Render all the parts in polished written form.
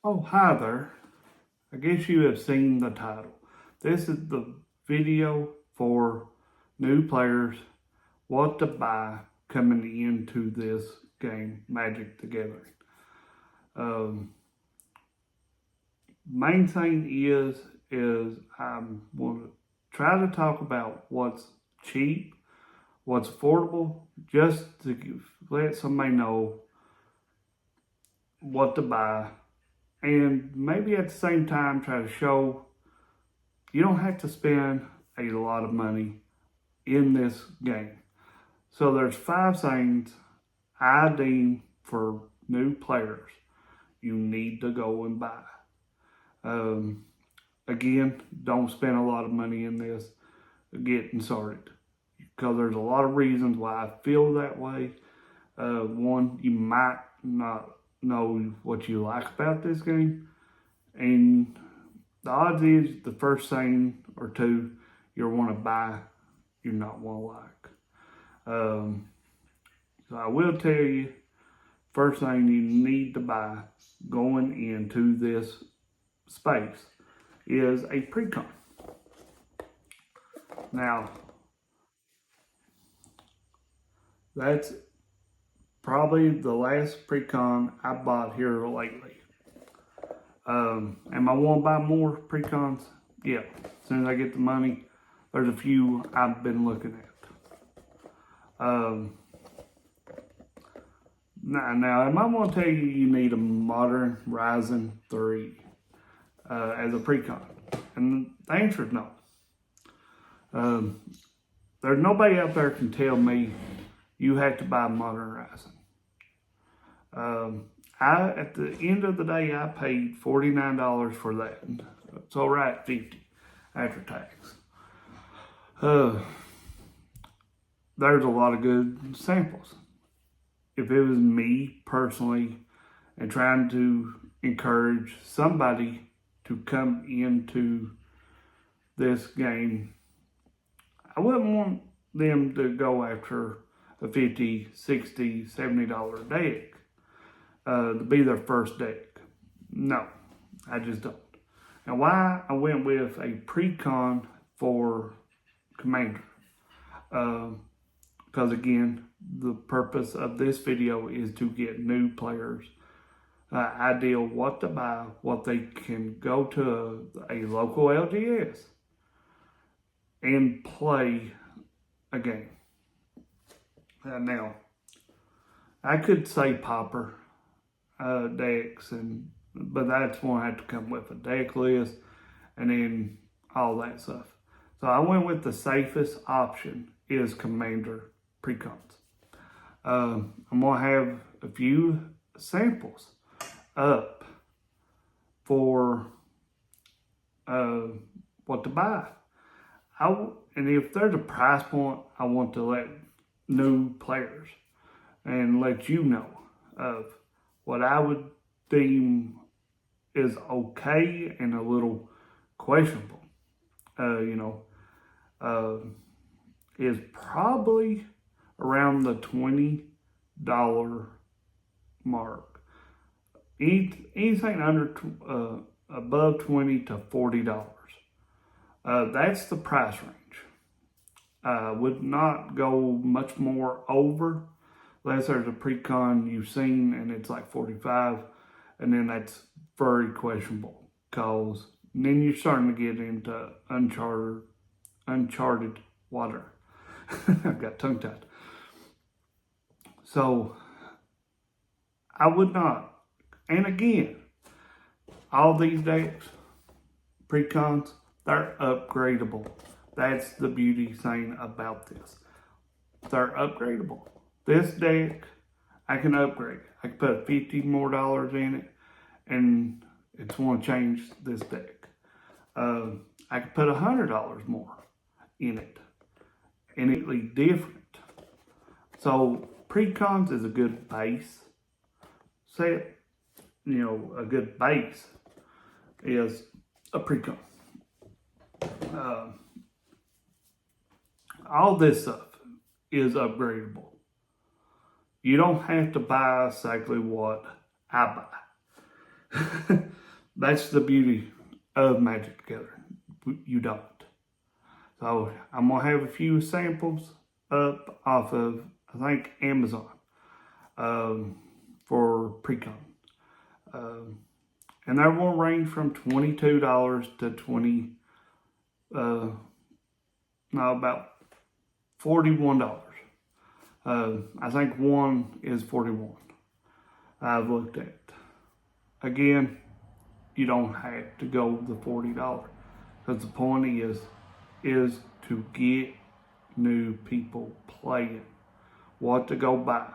Oh, hi there. I guess you have seen the title. This is the video for new players, what to buy coming into this game, Magic the Gathering. Um, Main thing is I'm going to try to talk about what's cheap, what's affordable, just to let somebody know what to buy, and maybe at the same time try to show you don't have to spend a lot of money in this game. So there's 5 things I deem for new players you need to go and buy. Um, Again, don't spend a lot of money in this getting started because there's a lot of reasons why I feel that way. One, you might not know what you like about this game, and the odds is the first thing or two you'll want to buy, you're not want to like. Um, so I will tell you, first thing you need to buy going into this space is a pre-con. Now, that's probably the last pre-con I bought here lately. Am I want to buy more pre-cons? Yeah. As soon as I get the money, there's a few I've been looking at. Now, am I going to tell you you need a modern Ryzen 3 as a pre-con? And the answer is no. Um, there's nobody out there can tell me you have to buy modern Ryzen. At the end of the day, I paid $49 for that. So right, 50 after tax. There's a lot of good samples. If it was me personally and trying to encourage somebody to come into this game, I wouldn't want them to go after a $50, $60, $70 deck to be their first deck. No, I just don't. And why I went with a pre-con for Commander. Because again, the purpose of this video is to get new players idea what to buy, what they can go to a local LGS and play a game. Now, I could say Pauper decks, but that's one I have to come with a deck list and then all that stuff. So I went with the safest option is Commander Precons. I'm gonna have a few samples up for what to buy. And if there's a price point, I want to let new players and let you know of what I would deem is okay and a little questionable. Is probably around the $20 mark. Anything under above $20 to $40. That's the price range. Would not go much more over unless there's a pre-con you've seen and it's like 45, and then that's very questionable because then you're starting to get into uncharted water. I got tongue tied. So I would not. And again, all these decks, pre-cons, they're upgradable. That's the beauty thing about this. They're upgradable. This deck, I can upgrade. I can put $50 more in it, and it's going to change this deck. I could put $100 more in it, and it'll be different. So pre-cons is a good base set. A good base is a pre-con. All this stuff is upgradable. You don't have to buy exactly what I buy. That's the beauty of Magic the Gathering. You don't. So I'm going to have a few samples up off of, I think, Amazon for pre-con. And they're going to range from $22 to about $41. I think one is 41. I've looked at. Again, you don't have to go the $40 because the point is to get new people playing, what to go buy.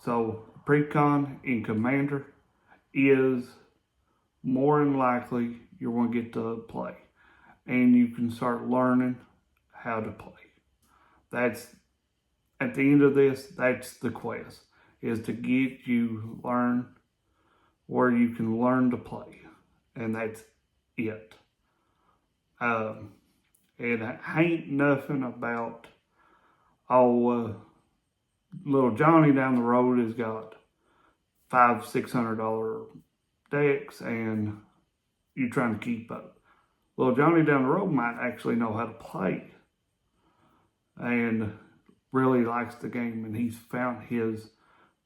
So pre-con in Commander is more than likely you're going to get to play, and you can start learning how to play. That's at the end of this. That's the quest, is to get you learn where you can learn to play, and that's it. It ain't nothing about, little Johnny down the road has got $500-$600 decks and you're trying to keep up. Little Johnny down the road might actually know how to play and really likes the game, and he's found his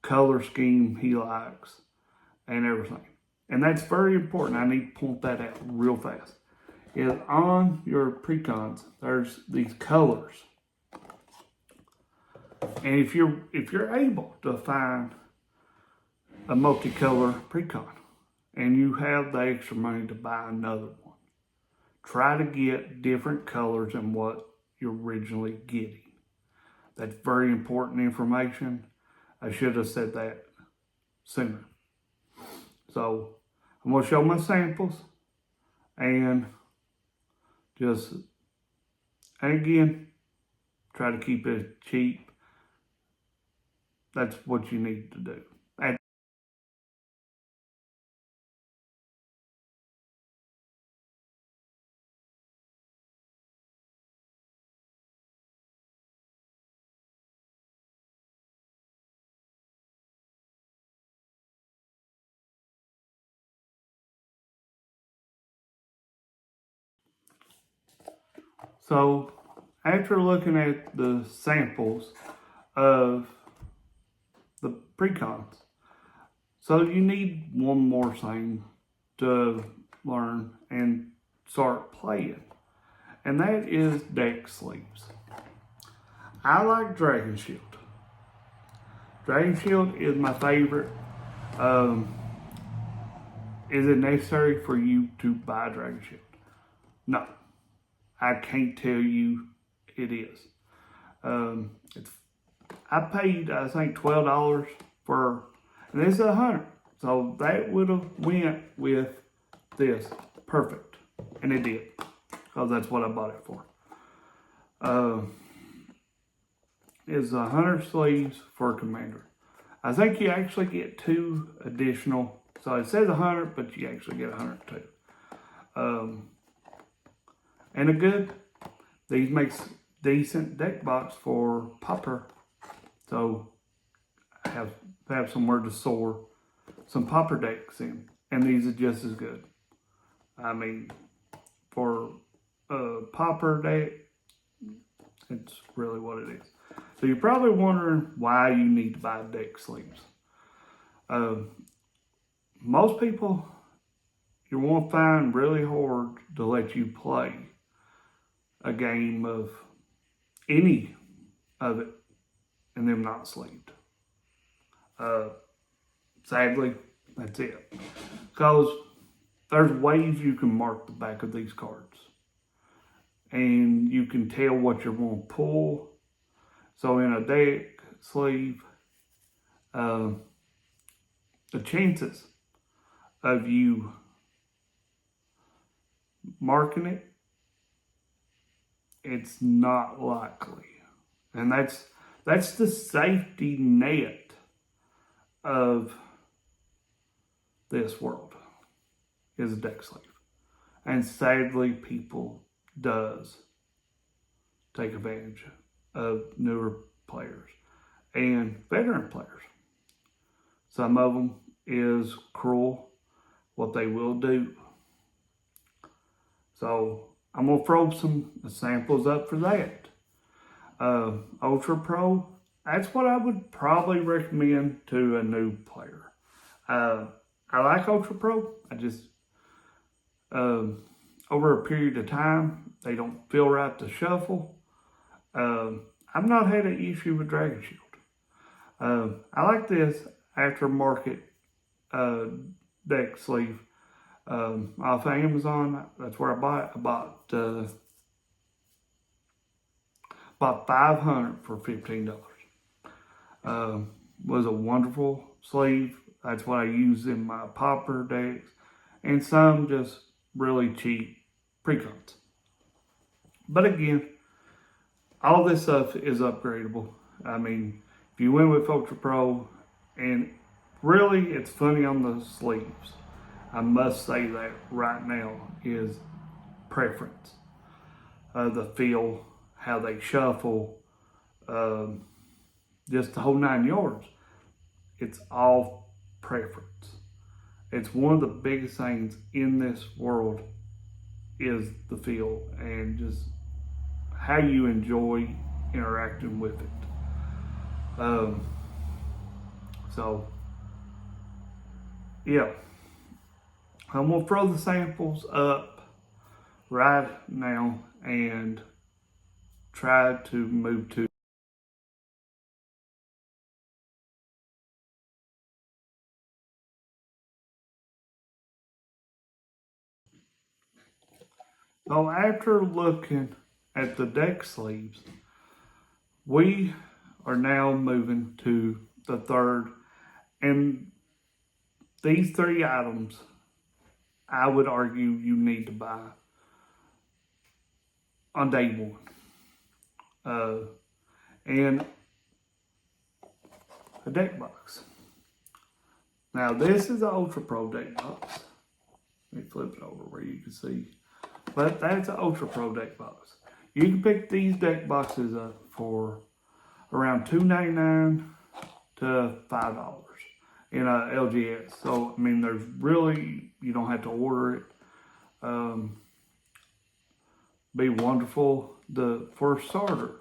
color scheme he likes and everything. And that's very important. I need to point that out real fast. Is on your precons, there's these colors. And if you're able to find a multicolor precon and you have the extra money to buy another one, try to get different colors than what you're originally getting. That's very important information. I should have said that sooner. So I'm going to show my samples and again, try to keep it cheap. That's what you need to do. So after looking at the samples of the precons, so you need one more thing to learn and start playing, and that is deck sleeves. I like Dragon Shield. Dragon Shield is my favorite. Is it necessary for you to buy Dragon Shield? No, I can't tell you it is. I paid, I think, $12 for, and this is 100. So that would have went with this perfect, and it did, because that's what I bought it for. Is 100 sleeves for Commander. I think you actually get 2 additional. So it says 100, but you actually get 102. And these makes decent deck box for Pauper. So have somewhere to store some Pauper decks in, and these are just as good. I mean, for a Pauper deck, it's really what it is. So you're probably wondering why you need to buy deck sleeves. Most people, you won't find really hard to let you play a game of any of it and them not sleeved. Sadly, that's it. Because there's ways you can mark the back of these cards, and you can tell what you're going to pull. So in a deck sleeve, the chances of you marking it, it's not likely. And that's the safety net of this world, is a deck sleeve. And sadly, people does take advantage of newer players and veteran players. Some of them is cruel, what they will do. So I'm going to throw some samples up for that. Ultra Pro, that's what I would probably recommend to a new player. I like Ultra Pro. I just, over a period of time, they don't feel right to shuffle. I've not had an issue with Dragon Shield. I like this aftermarket deck sleeve off of Amazon. That's where I bought it. I bought 500 for $15. Was a wonderful sleeve. That's what I use in my Pauper decks, and some just really cheap precons. But again, all this stuff is upgradable. I mean, if you went with Ultra Pro, and really it's funny on the sleeves, I must say that right now is preference. The feel, how they shuffle, just the whole 9 yards. It's all preference. It's one of the biggest things in this world is the feel and just how you enjoy interacting with it. So, yeah. I'm going to throw the samples up right now and try to move to. So after looking at the deck sleeves, we are now moving to the third, and these 3 items I would argue you need to buy on day one. And a deck box. Now this is an Ultra Pro deck box. Let me flip it over where you can see. But that's an Ultra Pro deck box. You can pick these deck boxes up for around $2.99 to $5 in a LGS. So I mean, there's really, you don't have to order it. Be wonderful for a starter.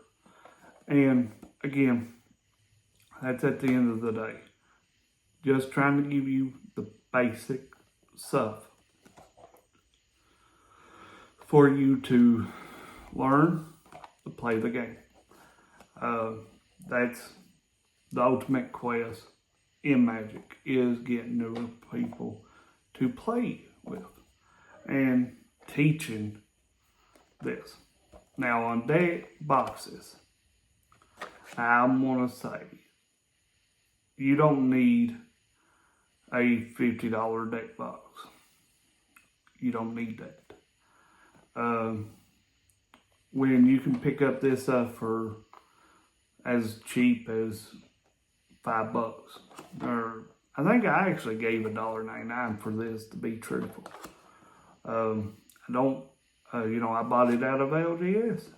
And again, that's at the end of the day. Just trying to give you the basic stuff for you to learn to play the game. That's the ultimate quest in Magic, is getting new people to play with and teaching this. Now on deck boxes, I'm gonna say you don't need a $50 deck box. You don't need that. When you can pick up this stuff for as cheap as $5, or I think I actually gave $1.99 for this, to be truthful. I don't, I bought it out of LGS.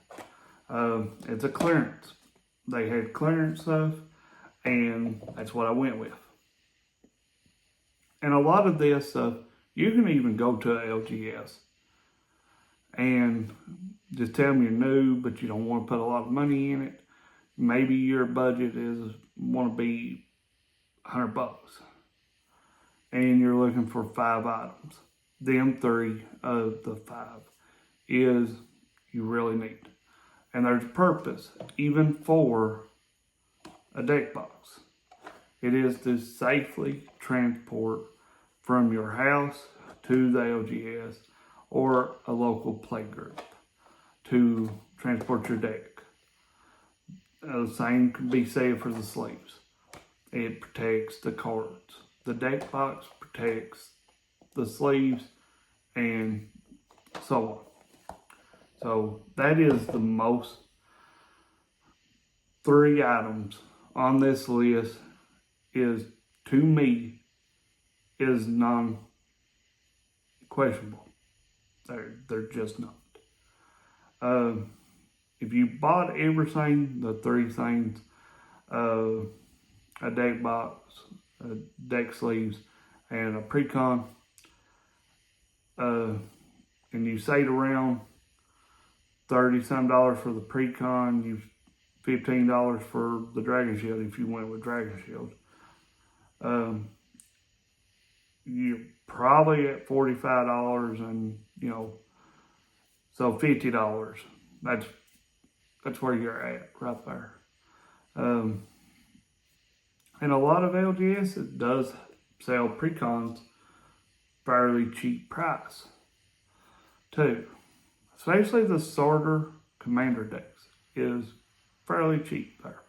It's a clearance. They had clearance stuff, and that's what I went with. And a lot of this stuff, you can even go to a LGS and just tell them you're new, but you don't want to put a lot of money in it. Maybe your budget is want to be $100, and you're looking for 5 items. Them 3 of the 5 is you really need, and there's purpose even for a deck box. It is to safely transport from your house to the LGS or a local play group to transport your deck. The same can be said for the sleeves. It protects the cards. The deck box protects the sleeves, and so on. So that is the most 3 items on this list is, to me, is non-questionable. They're just not. If you bought everything, the 3 things, a deck box, deck sleeves, and a Precon, and you save around $30 some for the Precon, you $15 for the Dragon Shield if you went with Dragon Shield. You're probably at $45, and so $50. That's where you're at right there. And a lot of LGS, it does sell Precons fairly cheap price too. Especially the starter commander decks is fairly cheap there.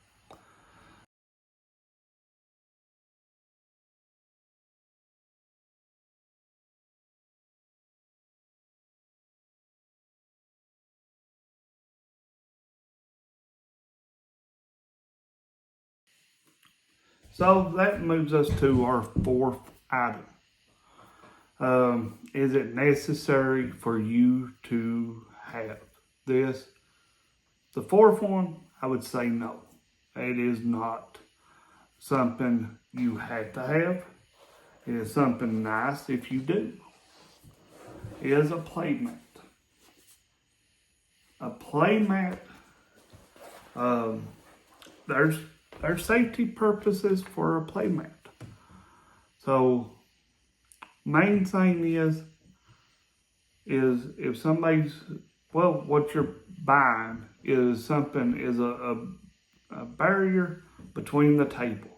So that moves us to our fourth item. Is it necessary for you to have this? The fourth one, I would say no. It is not something you have to have. It is something nice if you do. It is a playmat. A playmat, there's safety purposes for a playmat. So main thing is if somebody's, well, what you're buying is something, is a barrier between the table.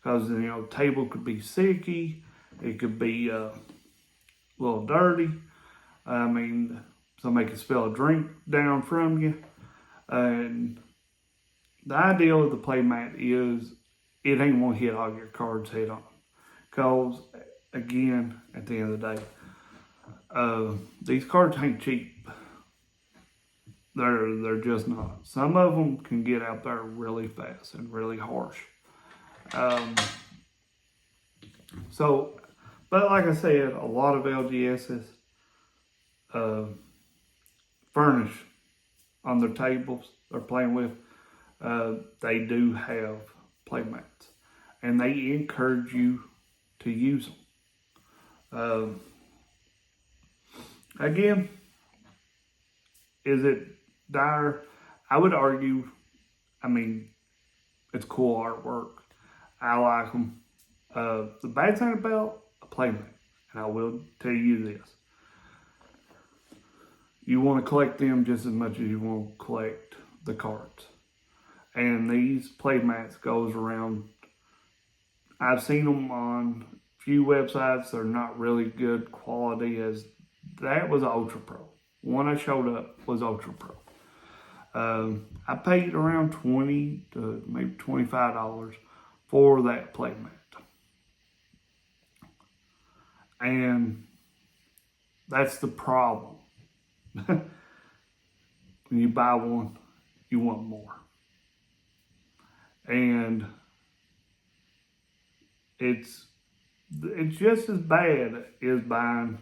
Because, table could be sticky, it could be a little dirty. I mean, somebody could spill a drink down from you. And the idea of the playmat is it ain't gonna hit all your cards head on. Because, again, at the end of the day, these cards ain't cheap. They're just not. Some of them can get out there really fast and really harsh. But like I said, a lot of LGSs furnish on their tables they're playing with. They do have playmats, and they encourage you to use them. Again, is it dire? I would argue, it's cool artwork. I like them. The bad thing about a playmat, and I will tell you this, you want to collect them just as much as you want to collect the cards. And these playmats goes around, I've seen them on a few websites. They're not really good quality. As that was Ultra Pro. One I showed up was Ultra Pro. I paid around $20 to maybe $25 for that playmat. And that's the problem. When you buy one, you want more. And it's just as bad as buying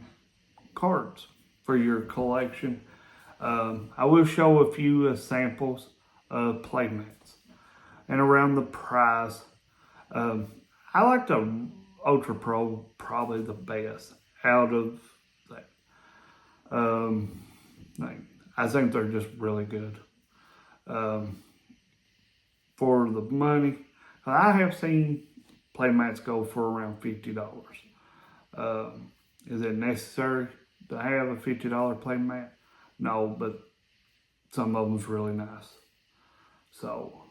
cards for your collection. I will show a few samples of playmats. And around the price, I like the Ultra Pro probably the best out of that. I think they're just really good. For the money, I have seen playmats go for around $50. Is it necessary to have a $50 playmat? No, but some of them's really nice. So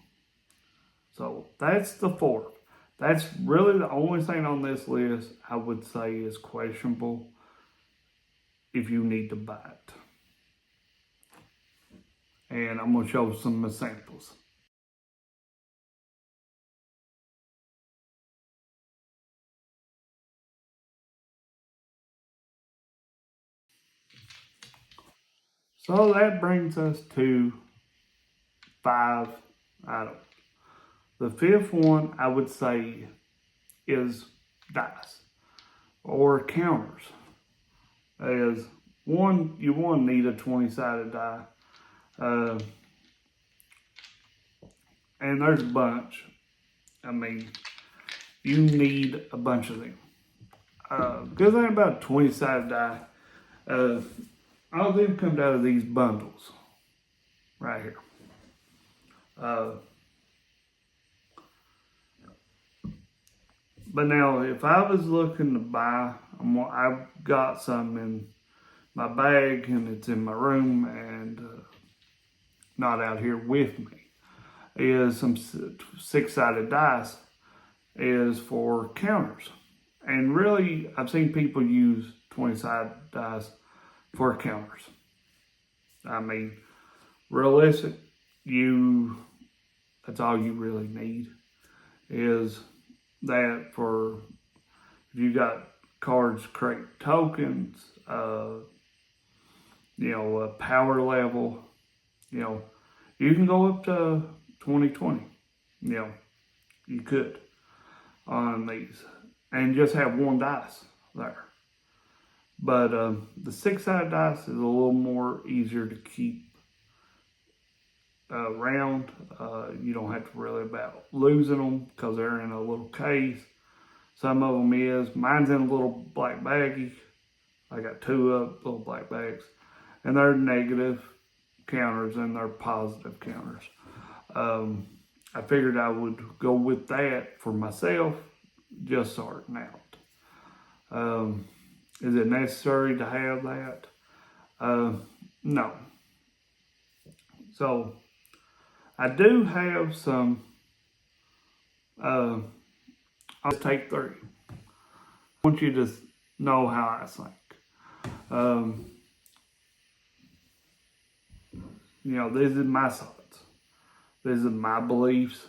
that's the fourth. That's really the only thing on this list I would say is questionable if you need to buy it. And I'm going to show some samples. So that brings us to 5 items. The fifth one I would say is dice or counters. As one, you want to need a 20-sided die. And there's a bunch. You need a bunch of them. because they're about 20-sided die. All of them come out of these bundles right here. But now, if I was looking to buy, I've got some in my bag and it's in my room and not out here with me, is some 6-sided dice is for counters. And really, I've seen people use 20-sided dice for counters. I mean, realistic, that's all you really need is that for, if you got cards create tokens, power level, you can go up to 2020, you could on these and just have one dice there. But the 6-sided dice is a little more easier to keep around. You don't have to worry about losing them because they're in a little case. Some of them is. Mine's in a little black baggie. I got 2 little black bags. And they're negative counters and they're positive counters. I figured I would go with that for myself, just starting out. Is it necessary to have that? No. So, I do have some, I'll take 3. I want you to know how I think. This is my thoughts. This is my beliefs.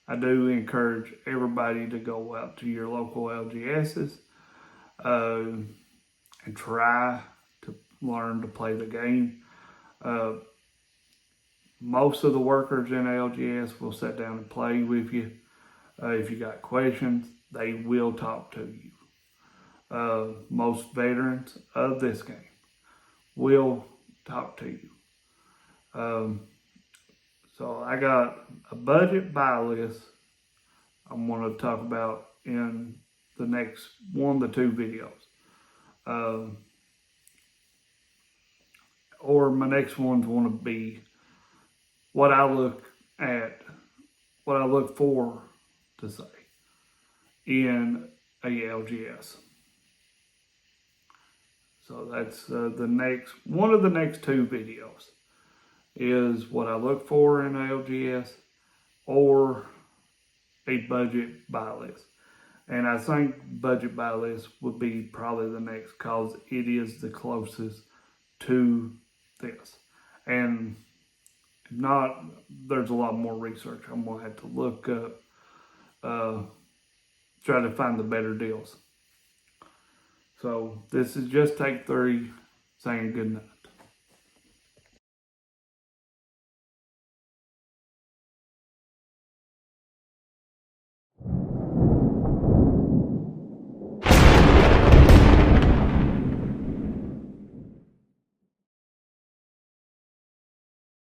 I do encourage everybody to go out to your local LGSs and try to learn to play the game. Most of the workers in LGS will sit down and play with you. If you got questions, they will talk to you. Most veterans of this game will talk to you. So I got a budget buy list I'm going to talk about in the next 1 to 2 videos. Or my next one's going to be what I look for to say in a LGS. So that's one of the next 2 videos is what I look for in a LGS or a budget buy list. And I think budget buy list would be probably the next because it is the closest to this. And if not, there's a lot more research I'm going to have to look up, try to find the better deals. So this is just take 3 saying good night.